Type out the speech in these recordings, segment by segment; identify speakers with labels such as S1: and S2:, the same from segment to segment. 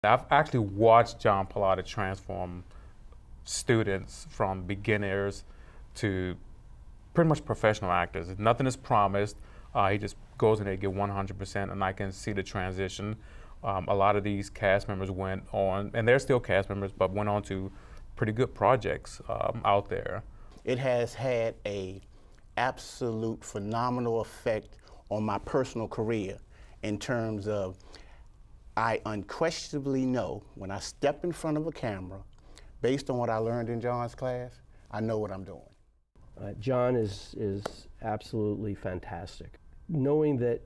S1: I've actually watched John Pallotta transform students from beginners to pretty much professional actors. Nothing is promised. He just goes in there and get 100%, and I can see the transition. A lot of these cast members went on, and they're still cast members, but went on to pretty good projects out there.
S2: It has had a absolute phenomenal effect on my personal career in terms of I unquestionably know when I step in front of a camera, based on what I learned in John's class, I know what I'm doing.
S3: John is absolutely fantastic. Knowing that,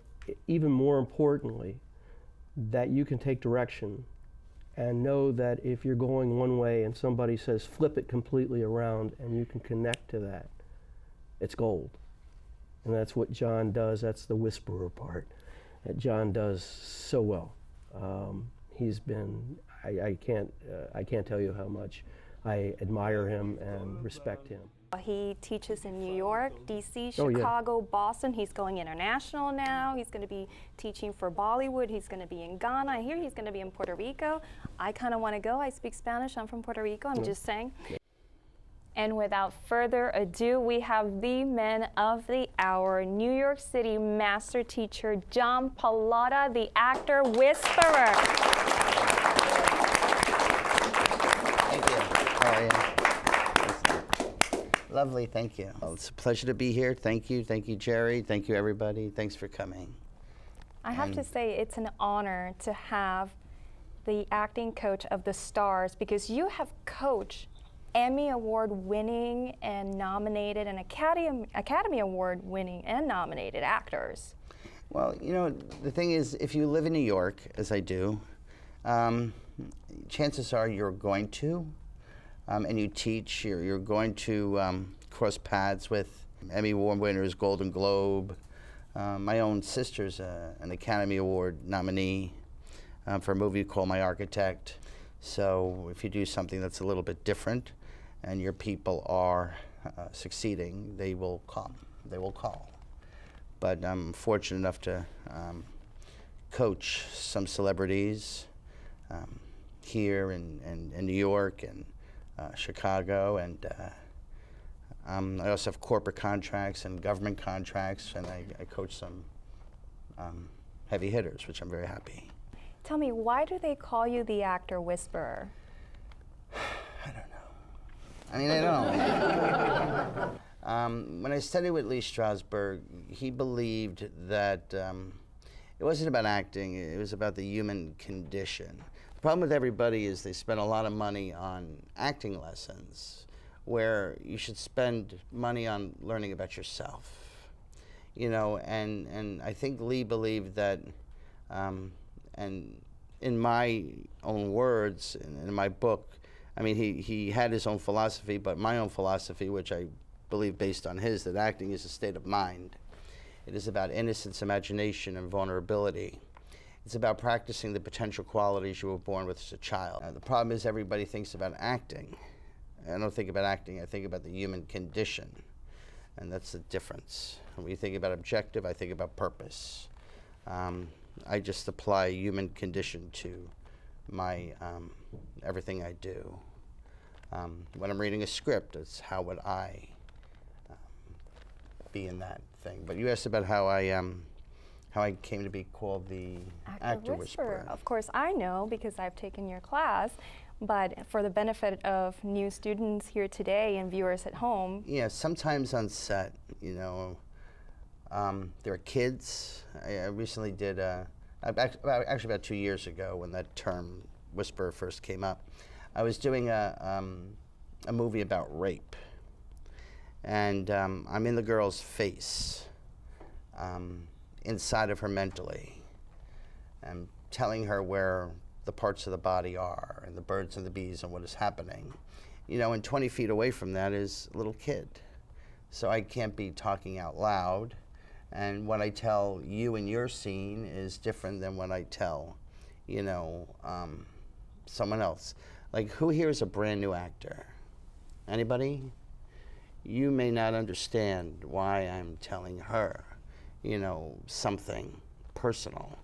S3: even more importantly, that you can take direction and know that if you're going one way and somebody says flip it completely around and you can connect to that, it's gold. And that's what John does. That's the whisperer part that John does so well. He's been, I can't tell you how much I admire him and respect him.
S4: He teaches in New York, DC,
S3: Oh, yeah.
S4: Chicago, Boston. He's going international now. He's going to be teaching for Bollywood. He's going to be in Ghana. I hear he's going to be in Puerto Rico. I kind of want to go. I speak Spanish. I'm from Puerto Rico. I'm just saying. And without further ado, we have the man of the hour, New York City master teacher, John Pallotta, the actor whisperer.
S5: Thank you. How are you? Lovely, thank you. Well, it's a pleasure to be here. Thank you, Jerry. Thank you, everybody. Thanks for coming.
S4: I have to say, it's an honor to have the acting coach of the stars, because you have coached Emmy Award winning and nominated and Academy Award winning and nominated actors.
S5: Well, you know, the thing is, if you live in New York, as I do, chances are you're going to, and you teach, you're going to cross paths with Emmy Award winners, Golden Globe. My own sister's an Academy Award nominee for a movie called My Architect. So if you do something that's a little bit different and your people are succeeding, they will come, they will call. But I'm fortunate enough to coach some celebrities here in New York and Chicago, and I also have corporate contracts and government contracts, and I coach some heavy hitters, which I'm very happy.
S4: Tell me, why do they call you the actor whisperer?
S5: I don't know. I mean, I don't. When I studied with Lee Strasberg, he believed that it wasn't about acting, it was about the human condition. The problem with everybody is they spend a lot of money on acting lessons, where you should spend money on learning about yourself. You know, and I think Lee believed that, and in my own words, in my book, I mean, he had his own philosophy, but my own philosophy, which I believe based on his, that acting is a state of mind. It is about innocence, imagination, and vulnerability. It's about practicing the potential qualities you were born with as a child. The problem is everybody thinks about acting. I don't think about acting, I think about the human condition. And that's the difference. When you think about objective, I think about purpose. I just apply human condition to my everything I do. When I'm reading a script, it's how would I be in that thing. But you asked about how I came to be called the actor whisperer.
S4: Of course, I know because I've taken your class, but for the benefit of new students here today and viewers at home.
S5: Yeah, sometimes on set, you know, there are kids. I recently did, actually about 2 years ago when that term whisperer first came up, I was doing a movie about rape. And I'm in the girl's face, inside of her mentally, and telling her where the parts of the body are, and the birds and the bees and what is happening. You know, and 20 feet away from that is a little kid. So I can't be talking out loud, and what I tell you in your scene is different than what I tell, you know, someone else. Like, who here is a brand new actor? Anybody? You may not understand why I'm telling her, you know, something personal,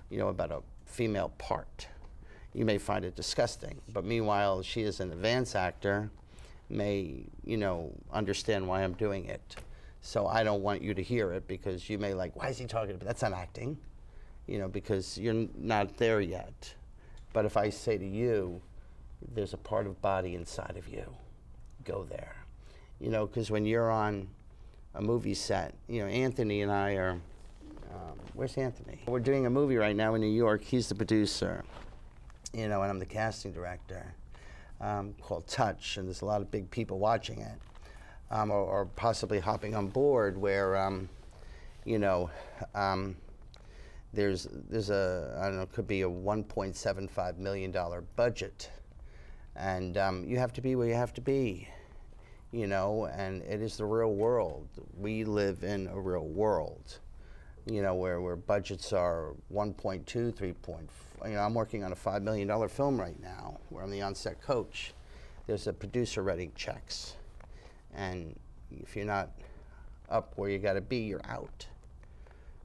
S5: you know, about a female part. you may find it disgusting. But meanwhile, she is an advanced actor, may, you know, understand why I'm doing it. So I don't want you to hear it because you may like, why is he talking about, that's not acting, you know, because you're not there yet. But if I say to you, there's a part of body inside of you, go there. You know, because when you're on a movie set, you know, Anthony and I are, where's Anthony? We're doing a movie right now in New York. He's the producer, you know, and I'm the casting director, called Touch, and there's a lot of big people watching it, or possibly hopping on board where, you know, there's a, I don't know, it could be a $1.75 million budget, and you have to be where you have to be, you know, and it is the real world. We live in a real world, you know, where budgets are 1.2, 3. You know, I'm working on a $5 million film right now where I'm the on-set coach. There's a producer writing checks, and if you're not up where you got to be, you're out.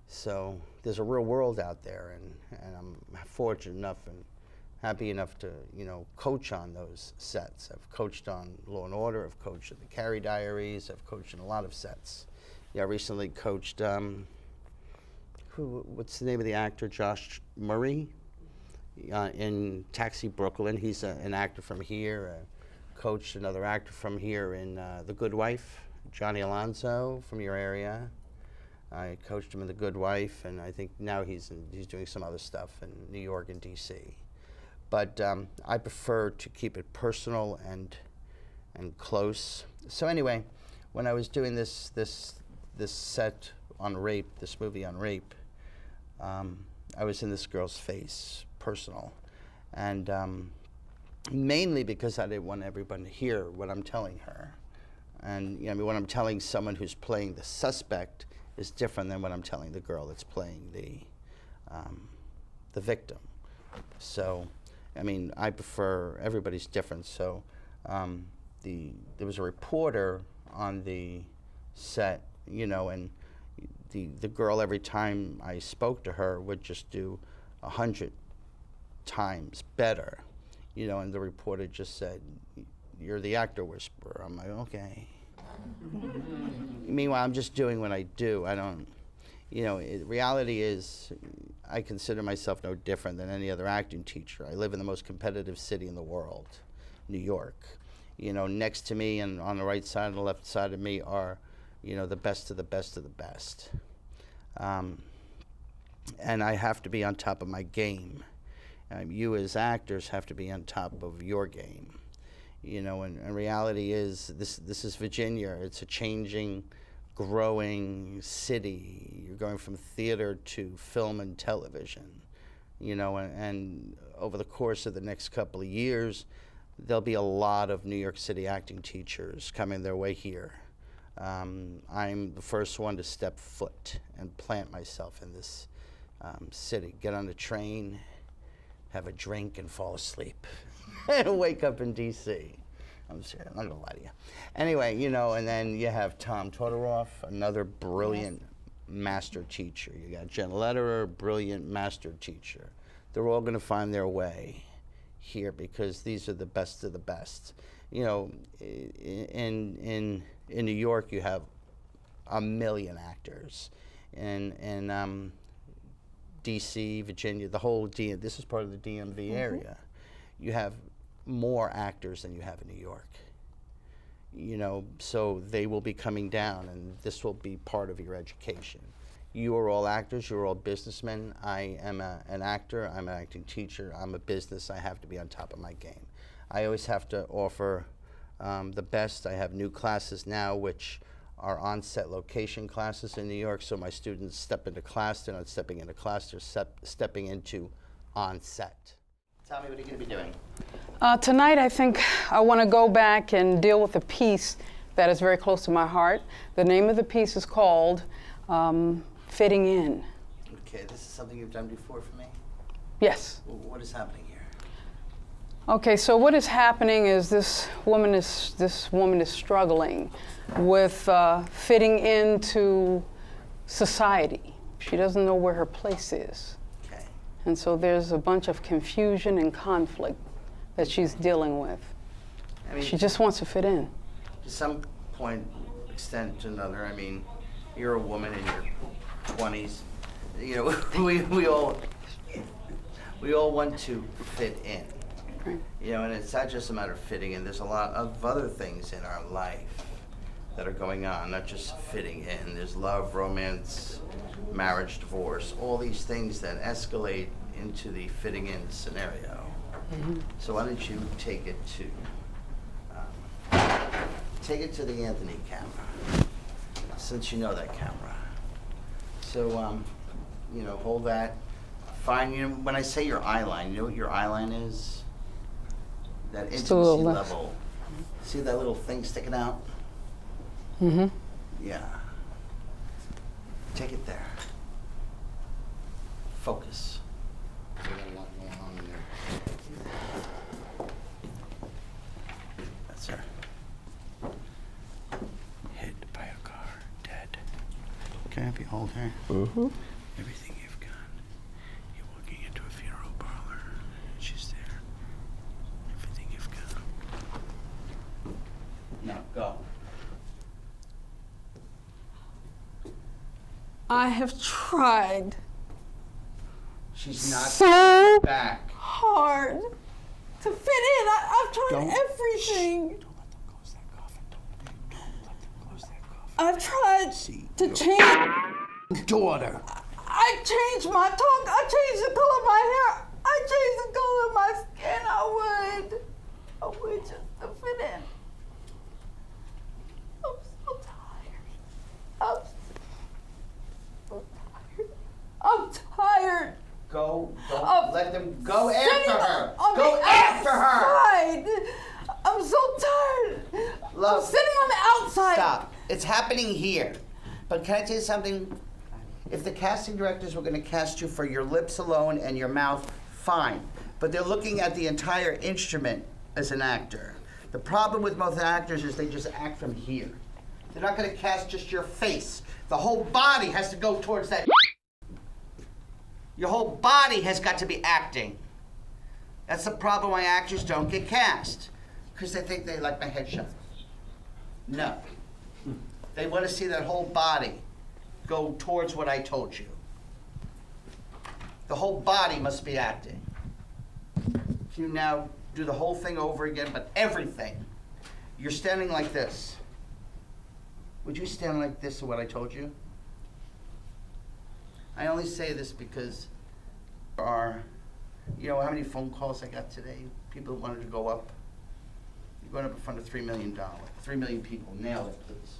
S5: So there's a real world out there, and I'm fortunate enough and happy enough to, you know, coach on those sets. I've coached on Law & Order, I've coached at the Carrie Diaries, I've coached in a lot of sets. Yeah, I recently coached, what's the name of the actor, Josh Murray, in Taxi Brooklyn. He's an actor from here. Coached another actor from here in The Good Wife, Johnny Alonso from your area. I coached him in The Good Wife, and I think now he's doing some other stuff in New York and DC. But I prefer to keep it personal and close. So anyway, when I was doing this set on rape, this movie on rape, I was in this girl's face, personal, and mainly because I didn't want everyone to hear what I'm telling her. And you know, I mean, when I'm telling someone who's playing the suspect is different than when I'm telling the girl that's playing the victim. So, I mean, I prefer, everybody's different. So, there was a reporter on the set, you know, and the girl, every time I spoke to her, would just do 100 times better, you know, and the reporter just said, "You're the actor whisperer." I'm like, okay. Meanwhile, I'm just doing what I do. I don't, you know, reality is I consider myself no different than any other acting teacher. I live in the most competitive city in the world, New York. You know, next to me and on the right side and the left side of me are, you know, the best of the best of the best. And I have to be on top of my game. You as actors have to be on top of your game. You know, and reality is this is Virginia. It's a changing, growing city. You're going from theater to film and television. You know, and over the course of the next couple of years, there'll be a lot of New York City acting teachers coming their way here. I'm the first one to step foot and plant myself in this city. Get on the train, have a drink, and fall asleep. And wake up in D.C. I'm serious, I'm not gonna lie to you. Anyway, you know, and then you have Tom Todoroff, another brilliant master teacher. You got Jen Lederer, brilliant master teacher. They're all gonna find their way here because these are the best of the best. You know, in New York, you have 1 million actors. In D.C., Virginia, the whole this is part of the DMV area. You have more actors than you have in New York. You know, so they will be coming down, and this will be part of your education. You are all actors, you're all businessmen. I am an actor, I'm an acting teacher, I'm a business, I have to be on top of my game. I always have to offer the best. I have new classes now, which are on-set location classes in New York, so my students step into class, they're not stepping into class, they're stepping into on-set. Tell me, what are you going to be doing?
S6: Tonight, I think I want to go back and deal with a piece that is very close to my heart. The name of the piece is called Fitting In.
S5: Okay, this is something you've done before for me?
S6: Yes.
S5: Well, what is happening here?
S6: Okay, so what is happening is this woman is struggling with fitting into society. She doesn't know where her place is.
S5: Okay.
S6: And so there's a bunch of confusion and conflict that she's dealing with.
S5: I mean,
S6: She just wants to fit in.
S5: to some extent to another, I mean, you're a woman in your 20s. You know, we all want to fit in.
S6: Right.
S5: You know, and it's not just a matter of fitting in. There's a lot of other things in our life that are going on, not just fitting in. There's love, romance, marriage, divorce, all these things that escalate into the fitting in scenario.
S6: Mm-hmm.
S5: So why don't you take it to the Anthony camera, since you know that camera. So, you know, hold that. Find, you know, when I say your eye line, you know what your eye line is? That
S6: Just a little
S5: intimacy
S6: left.
S5: level. See that little thing sticking out?
S6: Mm-hmm.
S5: Yeah. Take it there. Focus. We got a lot going on in there. That's her. Hit by a car, dead. Okay, if you hold her.
S3: Mm-hmm.
S5: Everything you've got. You're walking into a funeral parlor. She's there. Everything you've got. Now, go.
S6: I have tried
S5: She's not
S6: so
S5: back.
S6: hard to fit in. I've tried
S5: Don't-
S6: everything.
S5: Don't let them close that coffin. Don't let them close that coffin.
S6: I've tried
S5: See,
S6: to
S5: your
S6: change.
S5: daughter.
S6: I changed my talk. I changed the color of my hair. I changed the color of my skin. I would just to fit in. I'm so tired. I'm so tired. I'm tired.
S5: Go. Don't
S6: Of
S5: let them go
S6: sitting
S5: after her.
S6: on
S5: Go
S6: the
S5: after her.
S6: outside. I'm so tired.
S5: Love.
S6: I'm sitting on the outside.
S5: Stop. It's happening here. But can I tell you something? If the casting directors were going to cast you for your lips alone and your mouth, fine. But they're looking at the entire instrument as an actor. The problem with most actors is they just act from here. They're not going to cast just your face. The whole body has to go towards that. Your whole body has got to be acting. That's the problem why actors don't get cast. Because they think they like my headshot. No. They want to see that whole body go towards what I told you. The whole body must be acting. If you now do the whole thing over again, but everything, you're standing like this. Would you stand like this to what I told you? I only say this because there are, you know how many phone calls I got today? People wanted to go up. You're going up in front of $3 million. 3 million people. Nail it, please.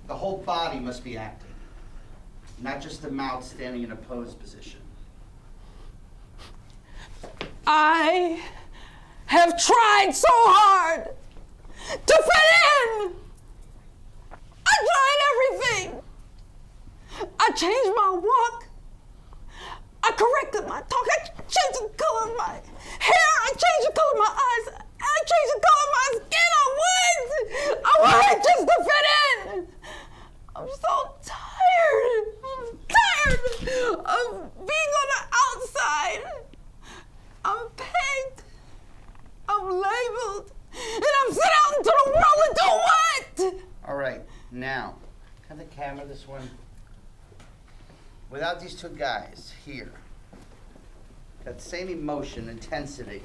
S5: The whole body must be acting, not just the mouth standing in a posed position.
S6: I have tried so hard to fit in. I tried everything. I changed my walk. I corrected my talk. I changed the color of my hair. I changed the color of my eyes. I changed the color of my skin. I wanted just to fit in. I'm so tired. I'm tired of being on the outside. I'm pegged. I'm labeled. And I'm sent out into the world to do what?
S5: All right, now, have the camera this one. Without these two guys here, that same emotion, intensity,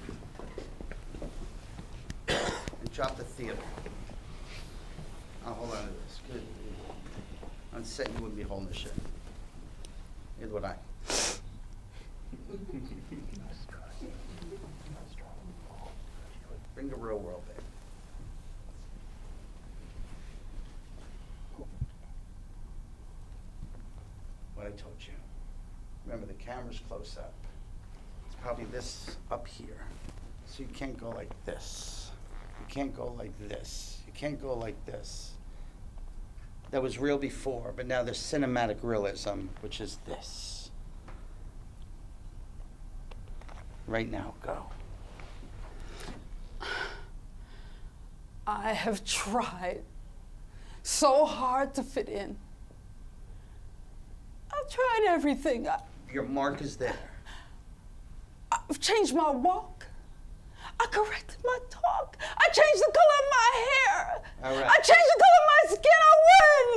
S5: and drop the theater. I'll hold on to this. Good. On set, you wouldn't be holding this shit. Neither would I. Bring the real world back. What I told you. Remember, the camera's close up. It's probably this up here. So you can't go like this. You can't go like this. You can't go like this. That was real before, but now there's cinematic realism, which is this. Right now, go.
S6: I have tried so hard to fit in. I've tried everything.
S5: Your mark is there.
S6: I've changed my walk. I corrected my talk. I changed the color of my hair.
S5: All right.
S6: I changed the color of my skin. I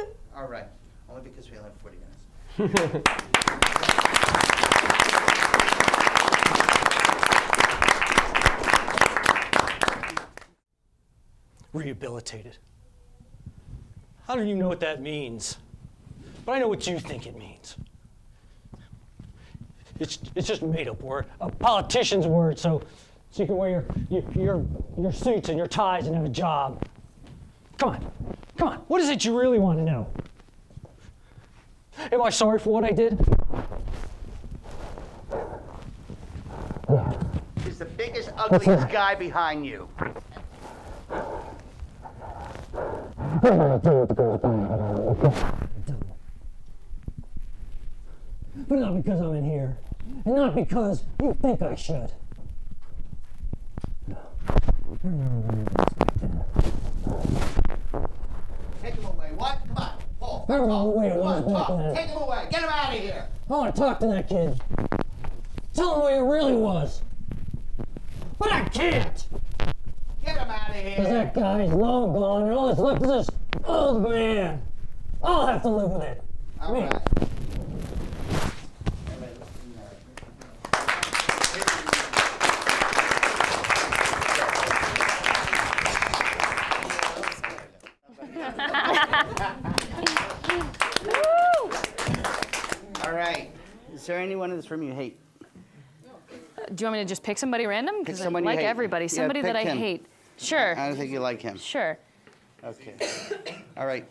S6: win.
S5: All right. Only because we only have 40 minutes.
S7: Rehabilitated. I don't even know what that means, but I know what you think it means. It's just a made-up word, a politician's word, so you can wear your suits and your ties and have a job. Come on, what is it you really want to know? Am I sorry for what I did?
S5: He's the biggest, ugliest guy behind you.
S7: But not because I'm in here, and not because you think I should.
S5: Take him away. What? Come on. Paul.
S7: I don't know the way it was back then.
S5: Take him away. Get him out of here.
S7: I want to talk to that kid. Tell him what it really was. But I can't!
S5: Get him out of
S7: Because
S5: here.
S7: that guy's long gone, and all that's left is this old man. I'll have to live with it.
S5: All
S7: Me.
S5: right. All right. Is there anyone in this room you hate?
S4: Do you want me to just pick somebody random? Because I
S5: someone you
S4: like
S5: hate.
S4: everybody.
S5: Yeah,
S4: Somebody that I
S5: pick him.
S4: hate. Sure.
S5: I don't think you like him.
S4: Sure.
S5: Okay. All right.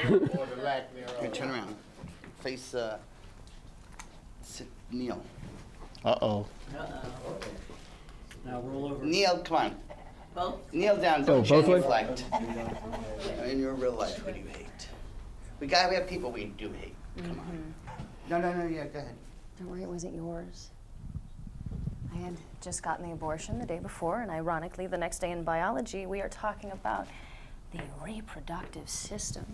S5: Here, turn around. Face Neil.
S2: Uh-oh.
S7: Now roll over.
S5: Neil, come on.
S6: Both?
S5: Kneel down.
S3: Oh,
S5: Don't
S3: both ways?
S5: genuflect. In your real life, what do you hate? We have people we do hate. Come on. No, yeah, go ahead.
S4: Don't worry, it wasn't yours. I had just gotten the abortion the day before, and ironically, the next day in biology, we are talking about the reproductive system.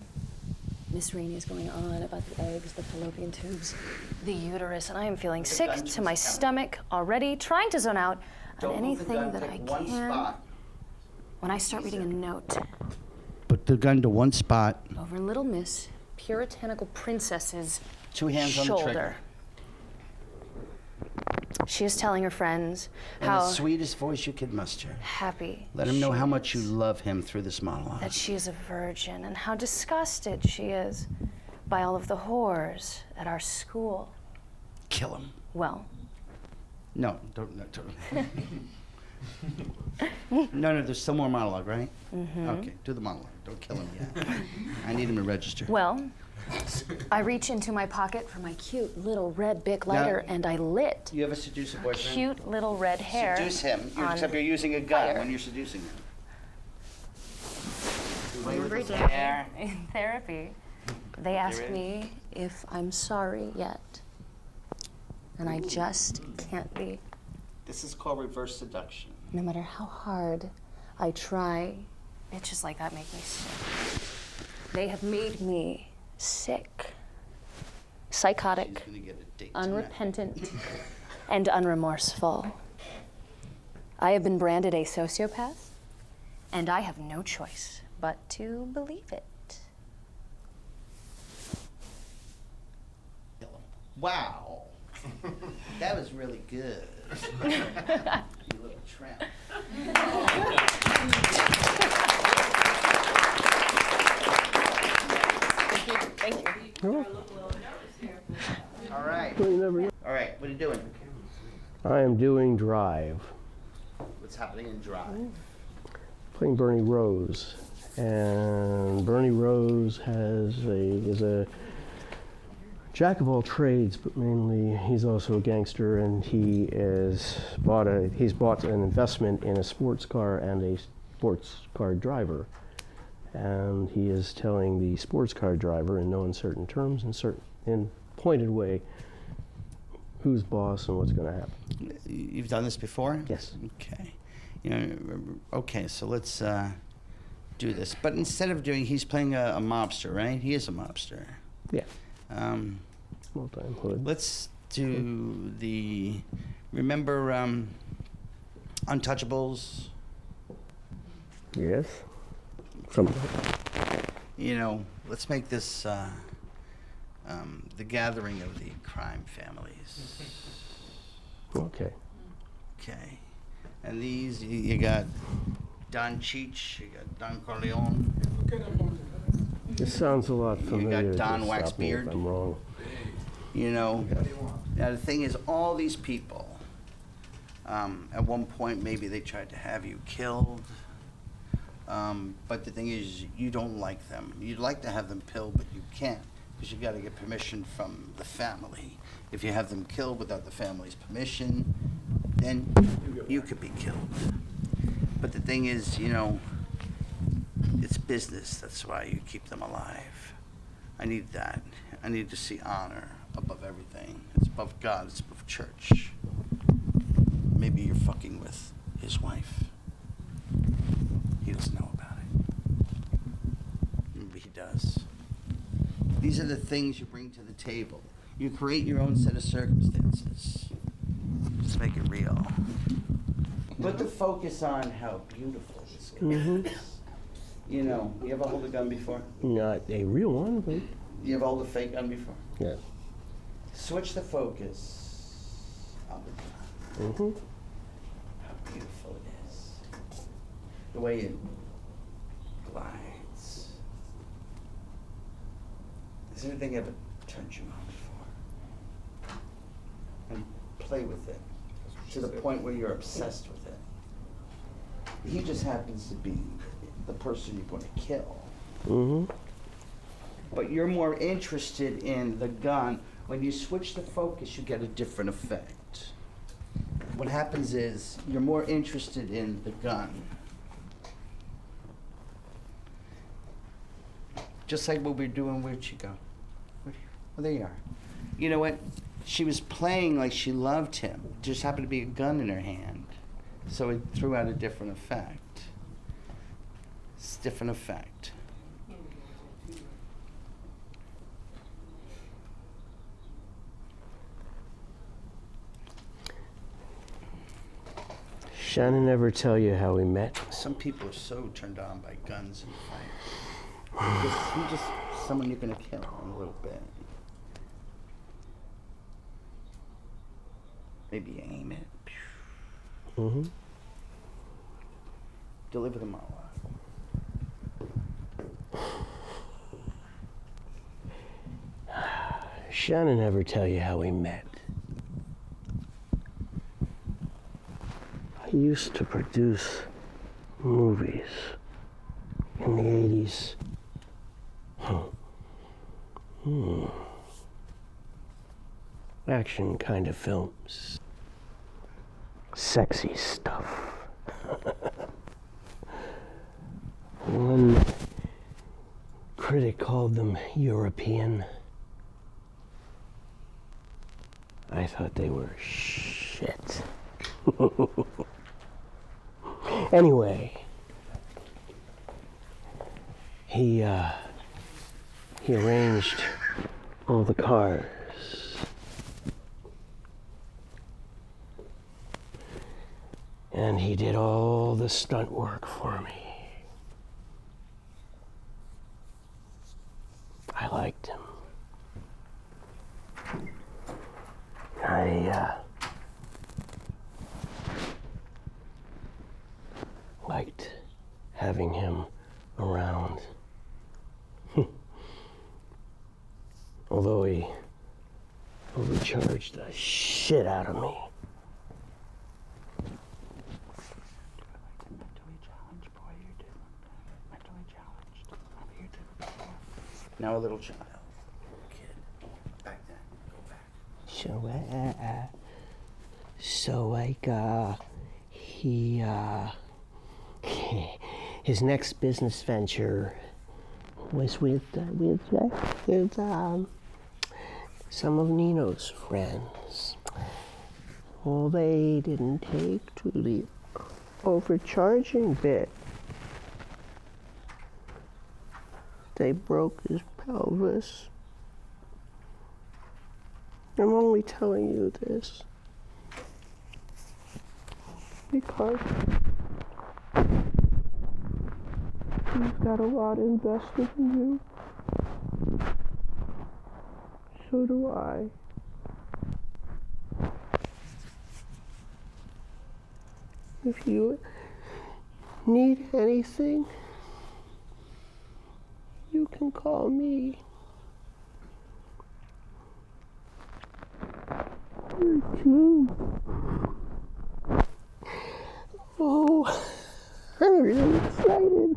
S4: Miss Rainey is going on about the eggs, the fallopian tubes, the uterus, and I am feeling sick to my stomach already, trying to zone out on
S5: Don't move the
S4: anything
S5: gun,
S4: that
S5: pick
S4: I
S5: one
S4: can.
S5: spot.
S4: When I start reading a note
S5: Put the gun to one spot.
S4: over Little Miss Puritanical Princess's
S5: 2 hands on the
S4: shoulder.
S5: trigger.
S4: She is telling her friends
S5: In
S4: how
S5: the sweetest voice you could muster.
S4: happy
S5: Let him know
S4: she
S5: how much you
S4: is,
S5: love him through this monologue.
S4: that she is a virgin, and how disgusted she is by all of the whores at our school.
S5: Kill him.
S4: Well,
S5: No, don't. No, there's still more monologue, right? Mm-hmm. Okay, do the monologue. Don't kill him yet. I need him to register.
S4: well, I reach into my pocket for my cute little red Bic lighter, and I lit
S5: You have a seducer boyfriend?
S4: cute little red hair.
S5: Seduce him,
S4: on
S5: except you're using a gun
S4: fire.
S5: when you're seducing him.
S4: Every day in therapy, they ask me if I'm sorry yet. And I just can't be.
S5: This is called reverse seduction.
S4: No matter how hard I try, bitches like that make me sick. They have made me sick, psychotic,
S5: She's gonna get a date tonight.
S4: unrepentant, and unremorseful. I have been branded a sociopath, and I have no choice but to believe it.
S5: Kill him. Wow. That was really good. You little tramp.
S4: Thank you.
S5: All right. All right, what are you doing?
S3: I am doing Drive,
S5: What's happening in Drive?
S3: playing Bernie Rose. And Bernie Rose is a jack of all trades, but mainly he's also a gangster, and he's bought an investment in a sports car and a sports car driver. And he is telling the sports car driver in no uncertain terms, in pointed way, who's boss and what's going to happen.
S5: You've done this before?
S3: Yes.
S5: Okay. Okay, so let's do this. But instead of doing, he's playing a mobster, right? He is a mobster.
S3: Yeah. Small-time hood.
S5: Let's do the, remember Untouchables?
S3: Yes. Some.
S5: You know, let's make this the gathering of the crime families.
S3: Okay.
S5: Okay. And these, you got Don Cheech, you got Don Corleone.
S3: This sounds a lot familiar.
S5: You got Don
S3: Just stop me if
S5: Waxbeard.
S3: I'm wrong.
S5: You know, now the thing is, all these people, at one point maybe they tried to have you killed, but the thing is, you don't like them. You'd like to have them killed, but you can't, because you got to get permission from the family. If you have them killed without the family's permission, then you could be killed. But the thing is, you know, it's business. That's why you keep them alive. I need that. I need to see honor above everything. It's above God. It's above church. Maybe you're fucking with his wife. He doesn't know about it. Maybe he does. These are the things you bring to the table. You create your own set of circumstances. Just make it real. Put the focus on how beautiful this guy is. You know, you ever hold a gun before?
S3: Not a real one, but
S5: You ever hold a fake gun before?
S3: yeah.
S5: Switch the focus on the gun.
S3: Mm-hmm.
S5: How beautiful it is. The way it glides. Has anything ever turned you on before? And play with it to the point where you're obsessed with it. He just happens to be the person you're going to kill.
S3: Mm-hmm.
S5: But you're more interested in the gun. When you switch the focus, you get a different effect. What happens is you're more interested in the gun. Just like what we're doing, where'd she go? Well, there you are. You know what? She was playing like she loved him. Just happened to be a gun in her hand. So it threw out a different effect. It's a different effect.
S3: Shannon ever tell you how we met?
S5: Some people are so turned on by guns and fight. He's just someone you're gonna kill in a little bit. Maybe aim it.
S3: Mm-hmm.
S5: Deliver them all up.
S3: Shannon ever tell you how we met? I used to produce movies in the 80s. Action kind of films. Sexy stuff. One critic called them European. I thought they were shit. Anyway, he arranged all the cars. And he did all the stunt work for me. I liked him. I liked having him around. Although he overcharged the shit out of me.
S5: Now a little child. Kid. Back then. Go back.
S3: So his next business venture was with some of Nino's friends. Well, they didn't take to the overcharging bit. they broke his pelvis. I'm only telling you this because he's got a lot invested in you. So do I. If you need anything, you can call me. Oh, I'm really excited.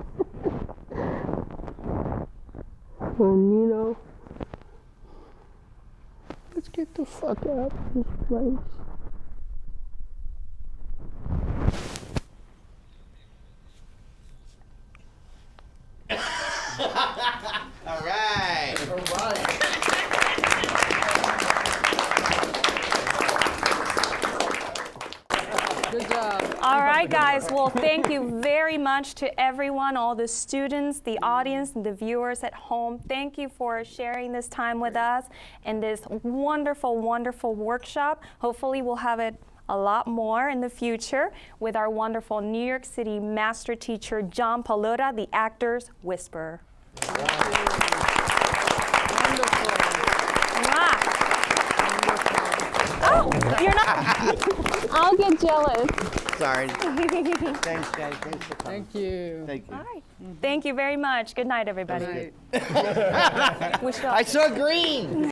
S3: And let's get the fuck out of this place.
S5: All right.
S6: Good job.
S4: All right, guys. Well, thank you very much to everyone, all the students, the audience, and the viewers at home. Thank you for sharing this time with us and this wonderful, wonderful workshop. Hopefully, we'll have it a lot more in the future with our wonderful New York City master teacher, John Pallotta, the actor's whisperer. Oh, you're not. I'll get jealous.
S5: Sorry. Thanks, guys. Thanks for coming.
S6: Thank you.
S5: Thank you.
S4: All right. Thank you very much. Good night, everybody.
S6: Good night.
S4: Wish you all-
S5: I saw green.